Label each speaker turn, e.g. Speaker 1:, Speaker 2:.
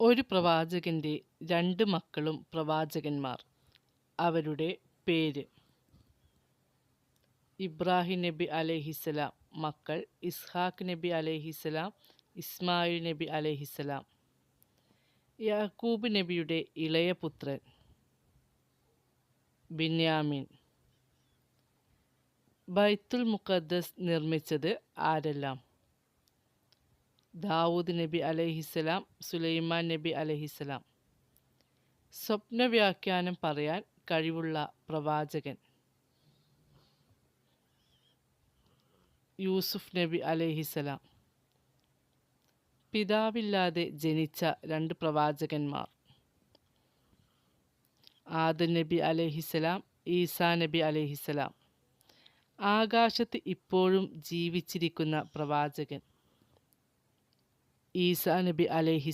Speaker 1: ഒരു പ്രവാചകന്റെ 2 മക്കളും പ്രവാചകന്മാർ. അവരുടെ പേര്: ഇബ്രാഹിം നബി അലൈഹിസ്സലാം. മക്കൾ: ഇസ്ഹാഖ് നബി അലൈഹിസ്സലാം, ഇസ്മായിൽ നബി അലൈഹിസ്സലാം. യാക്കൂബ് നബിയുടെ ഇളയ പുത്രൻ ബിന്യാമിൻ. ബൈത്തുൽ മുഖദ്ദസ് നിർമ്മിച്ചത് ആരെല്ലാം? ദാവൂദ് നബി അലൈഹിസ്സലാം, സുലൈമാൻ നബി അലൈഹിസ്സലാം. സ്വപ്നവ്യാഖ്യാനം പറയാൻ കഴിവുള്ള പ്രവാചകൻ: യൂസുഫ് നബി അലൈഹിസ്സലാം. പിതാവില്ലാതെ ജനിച്ച 2 പ്രവാചകന്മാർ: ആദം നബി അലൈഹിസ്സലാം, ഈസാ നബി അലൈഹിസ്സലാം. ആകാശത്ത് ഇപ്പോഴും ജീവിച്ചിരിക്കുന്ന പ്രവാചകൻ: ഈസാ നബി അലൈഹിസ്സലാം.